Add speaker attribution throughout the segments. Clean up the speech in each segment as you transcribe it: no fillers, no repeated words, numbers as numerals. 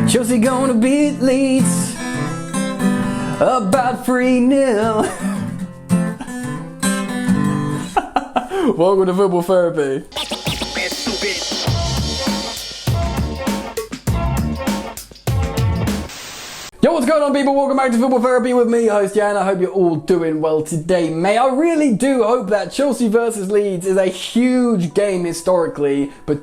Speaker 1: Chelsea gonna beat Leeds about 3-0. Welcome to Football Therapy. Yo, what's going on, people? Welcome back to Football Therapy with me, host Jan. I hope you're all doing well today, mate. I really do hope that Chelsea versus Leeds is a huge game historically, but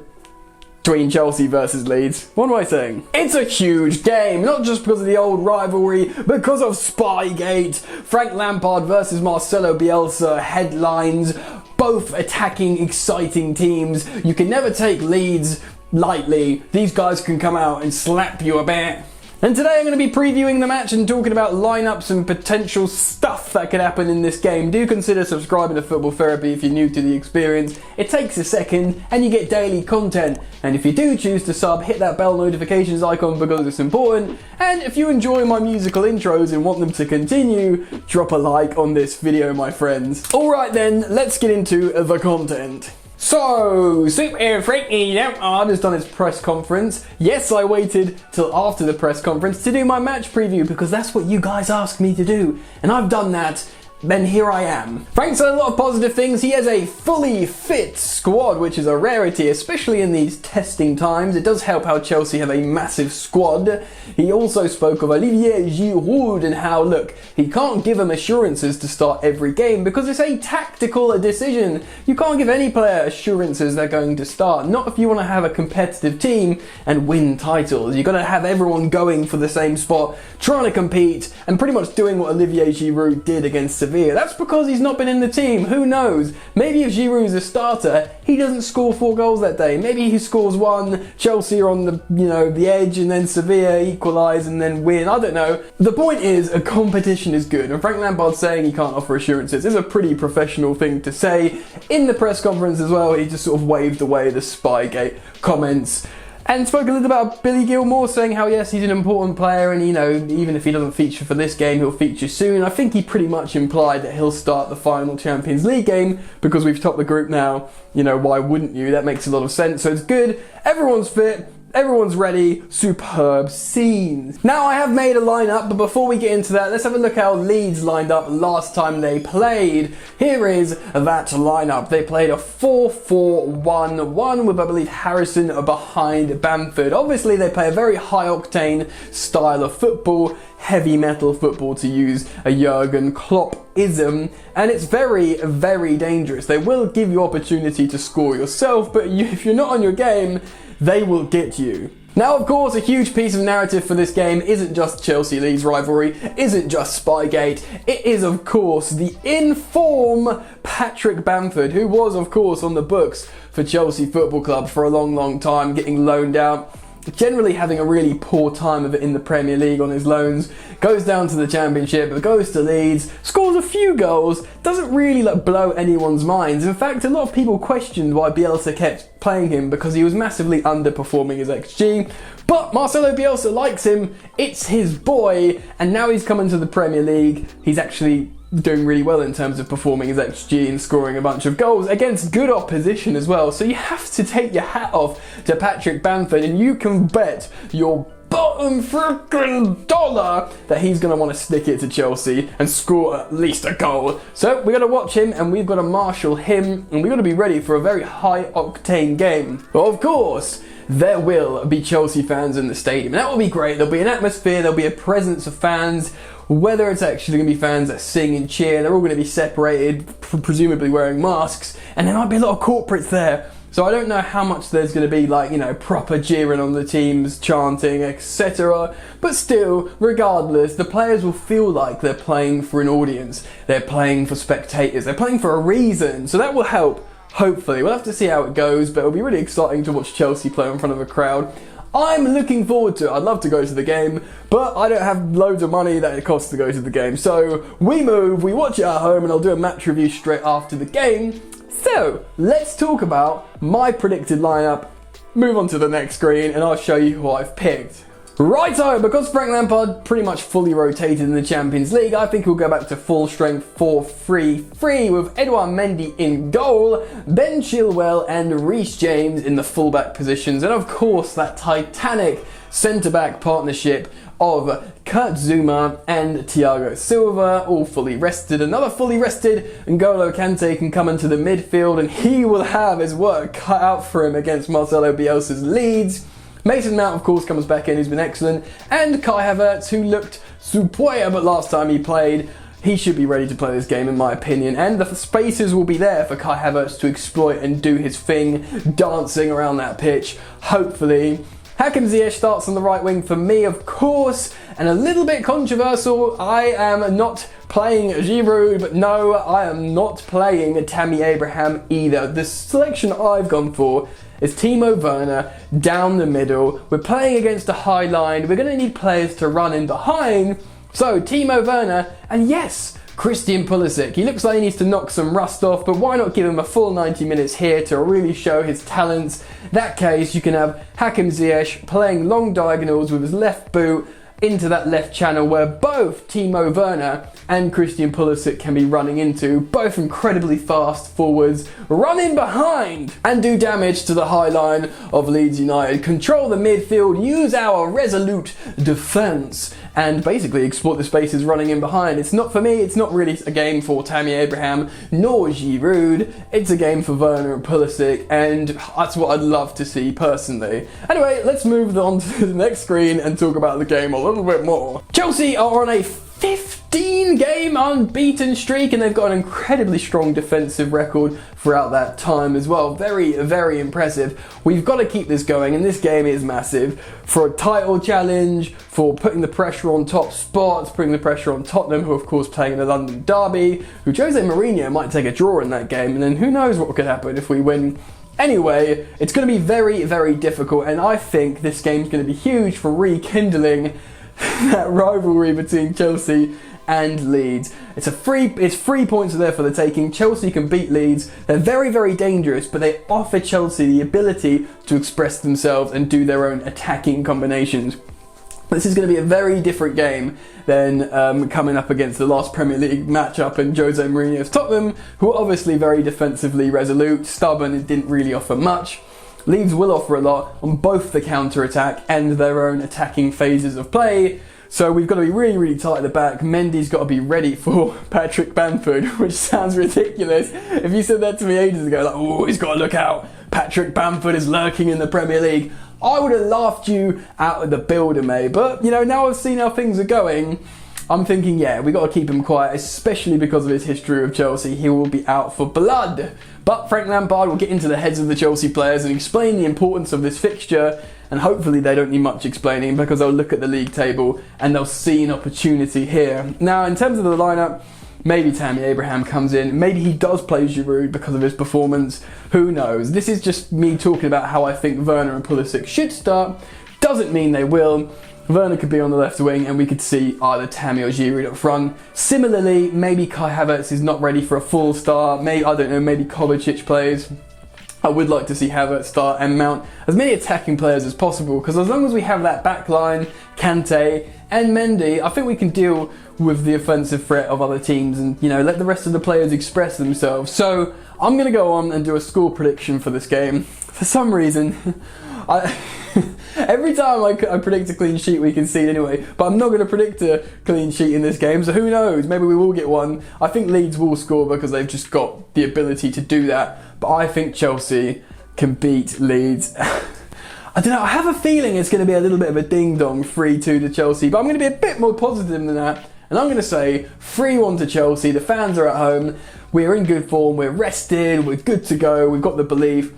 Speaker 1: between Chelsea versus Leeds. What am I saying? It's a huge game, not just because of the old rivalry, because of Spygate, Frank Lampard versus Marcelo Bielsa headlines, both attacking, exciting teams. You can never take Leeds lightly. These guys can come out and slap you a bit. And today I'm going to be previewing the match and talking about lineups and potential stuff that could happen in this game. Do consider subscribing to Football Therapy if you're new to the experience. It takes a second and you get daily content. And if you do choose to sub, hit that bell notifications icon because it's important. And if you enjoy my musical intros and want them to continue, drop a like on this video, my friends. Alright then, let's get into the content. So, Super Frankie Lampard has done his press conference. Yes, I waited till after the press conference to do my match preview because that's what you guys asked me to do. And I've done that. Then here I am. Frank said a lot of positive things. He has a fully fit squad, which is a rarity, especially in these testing times. It does help how Chelsea have a massive squad. He also spoke of Olivier Giroud and how, look, he can't give him assurances to start every game because it's a tactical decision. You can't give any player assurances they're going to start. Not if you want to have a competitive team and win titles. You've got to have everyone going for the same spot, trying to compete, and pretty much doing what Olivier Giroud did against Sevilla. That's because he's not been in the team. Who knows? Maybe if Giroud's a starter, he doesn't score 4 goals that day. Maybe he scores 1, Chelsea are on the edge, and then Sevilla equalise and then win. I don't know. The point is, a competition is good. And Frank Lampard saying he can't offer assurances is a pretty professional thing to say. In the press conference as well, he just sort of waved away the Spygate comments. And spoke a little about Billy Gilmour, saying how yes, he's an important player and even if he doesn't feature for this game, he'll feature soon. I think he pretty much implied that he'll start the final Champions League game because we've topped the group now. Why wouldn't you? That makes a lot of sense. So it's good. Everyone's fit. Everyone's ready. Superb scenes. Now I have made a lineup, but before we get into that, let's have a look how Leeds lined up last time they played. Here is that lineup. They played a 4-4-1-1 with, I believe, Harrison behind Bamford. Obviously, they play a very high-octane style of football, heavy metal football to use a Jurgen Klopp-ism, and it's very, very dangerous. They will give you opportunity to score yourself, but if you're not on your game, they will get you. Now, of course, a huge piece of narrative for this game isn't just Chelsea-Leeds rivalry, isn't just Spygate, it is, of course, the in-form Patrick Bamford, who was, of course, on the books for Chelsea Football Club for a long, long time, getting loaned out. Generally having a really poor time of it in the Premier League on his loans, goes down to the Championship, goes to Leeds, scores a few goals, doesn't really blow anyone's minds. In fact, a lot of people questioned why Bielsa kept playing him because he was massively underperforming his XG. But Marcelo Bielsa likes him, it's his boy, and now he's coming to the Premier League. He's actually doing really well in terms of performing his XG and scoring a bunch of goals against good opposition as well. So you have to take your hat off to Patrick Bamford, and you can bet your bottom freaking dollar that he's going to want to stick it to Chelsea and score at least a goal. So we've got to watch him and we've got to marshal him, and we've got to be ready for a very high octane game. But of course, there will be Chelsea fans in the stadium. That will be great. There'll be an atmosphere, there'll be a presence of fans. Whether it's actually going to be fans that sing and cheer, they're all going to be separated, presumably wearing masks, and there might be a lot of corporates there. So I don't know how much there's going to be proper jeering on the teams, chanting, etc. But still, regardless, the players will feel like they're playing for an audience. They're playing for spectators. They're playing for a reason. So that will help, hopefully. We'll have to see how it goes, but it'll be really exciting to watch Chelsea play in front of a crowd. I'm looking forward to it. I'd love to go to the game, but I don't have loads of money that it costs to go to the game. So we move, we watch it at home, and I'll do a match review straight after the game. So let's talk about my predicted lineup, move on to the next screen, and I'll show you who I've picked. Righto, because Frank Lampard pretty much fully rotated in the Champions League, I think we'll go back to full strength 4-3-3 with Edouard Mendy in goal, Ben Chilwell and Reece James in the fullback positions, and of course that titanic centre-back partnership of Kurt Zouma and Thiago Silva, all fully rested. Another fully rested N'Golo Kante can come into the midfield, and he will have his work cut out for him against Marcelo Bielsa's Leeds. Mason Mount, of course, comes back in, who's been excellent, and Kai Havertz, who looked superb last time he played. He should be ready to play this game, in my opinion, and the spaces will be there for Kai Havertz to exploit and do his thing, dancing around that pitch, hopefully. Hakim Ziyech starts on the right wing for me, of course, and a little bit controversial, I am not playing Giroud, but no, I am not playing Tammy Abraham either. The selection I've gone for is Timo Werner down the middle. We're playing against a high line, we're going to need players to run in behind, so Timo Werner, and yes, Christian Pulisic. He looks like he needs to knock some rust off, but why not give him a full 90 minutes here to really show his talents? In that case, you can have Hakim Ziyech playing long diagonals with his left boot into that left channel where both Timo Werner and Christian Pulisic can be running into, both incredibly fast forwards, run in behind and do damage to the high line of Leeds United, control the midfield, use our resolute defence, and basically exploit the spaces running in behind. It's not for me, it's not really a game for Tammy Abraham nor Giroud, it's a game for Werner and Pulisic, and that's what I'd love to see personally. Anyway, let's move on to the next screen and talk about the game a little bit more. Chelsea are on a 15-game unbeaten streak, and they've got an incredibly strong defensive record throughout that time as well. Very, very impressive. We've got to keep this going, and this game is massive for a title challenge, for putting the pressure on top spots, putting the pressure on Tottenham, who of course playing in the London derby, who Jose Mourinho might take a draw in that game, and then who knows what could happen if we win. Anyway, it's going to be very, very difficult, and I think this game's going to be huge for rekindling that rivalry between Chelsea and Leeds. It's 3 points there for the taking. Chelsea can beat Leeds. They're very, very dangerous, but they offer Chelsea the ability to express themselves and do their own attacking combinations. This is going to be a very different game than coming up against the last Premier League matchup and Jose Mourinho's Tottenham, who are obviously very defensively resolute, stubborn, and didn't really offer much. Leeds will offer a lot on both the counter-attack and their own attacking phases of play, so we've got to be really, really tight at the back. Mendy's got to be ready for Patrick Bamford, which sounds ridiculous. If you said that to me ages ago, like, oh, he's got to look out, Patrick Bamford is lurking in the Premier League, I would have laughed you out of the builder, mate. But, you know, now I've seen how things are going, I'm thinking, yeah, we got to keep him quiet, especially because of his history with Chelsea. He will be out for blood. But Frank Lampard will get into the heads of the Chelsea players and explain the importance of this fixture, and hopefully they don't need much explaining because they'll look at the league table and they'll see an opportunity here. Now, in terms of the lineup, maybe Tammy Abraham comes in, maybe he does play Giroud because of his performance, who knows. This is just me talking about how I think Werner and Pulisic should start, doesn't mean they will. Werner could be on the left wing and we could see either Tammy or Giroud up front. Similarly, maybe Kai Havertz is not ready for a full start. Maybe, I don't know, maybe Kovacic plays. I would like to see Havertz start and mount as many attacking players as possible, because as long as we have that back line, Kante and Mendy, I think we can deal with the offensive threat of other teams and, you know, let the rest of the players express themselves. So I'm going to go on and do a score prediction for this game. For some reason, every time I predict a clean sheet we concede anyway, but I'm not going to predict a clean sheet in this game, so who knows, maybe we will get one. I think Leeds will score because they've just got the ability to do that, but I think Chelsea can beat Leeds. I don't know, I have a feeling it's going to be a little bit of a ding-dong 3-2 to Chelsea, but I'm going to be a bit more positive than that, and I'm going to say 3-1 to Chelsea. The fans are at home, we're in good form, we're rested, we're good to go, we've got the belief.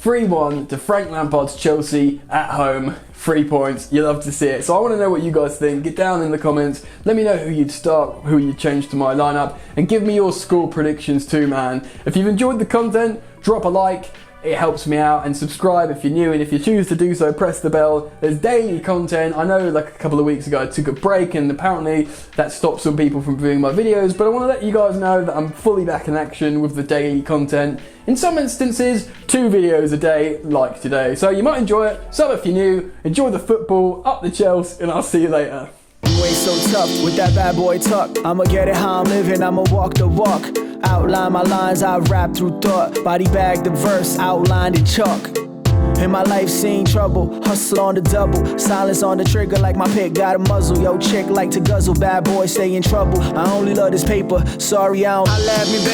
Speaker 1: 3-1 to Frank Lampard's Chelsea at home, 3 points, you love to see it. So I want to know what you guys think, get down in the comments, let me know who you'd start, who you'd change to my lineup, and give me your score predictions too, man. If you've enjoyed the content, drop a like, it helps me out, and subscribe if you're new, and if you choose to do so, press the bell. There's daily content. I know like a couple of weeks ago I took a break and apparently that stopped some people from viewing my videos, but I want to let you guys know that I'm fully back in action with the daily content. In some instances, 2 videos a day like today. So you might enjoy it. Sub if you're new, enjoy the football, up the Chelsea, and I'll see you later.
Speaker 2: You ain't so tough with that bad boy tuck. I'ma get it how I'm living, I'ma walk the walk. Outline my lines, I rap through thought. Body bag the verse, outlined in chalk. In my life seen trouble, hustle on the double, silence on the trigger like my pick got a muzzle. Yo, chick like to guzzle, bad boy stay in trouble. I only love this paper, sorry I don't. I laugh me baby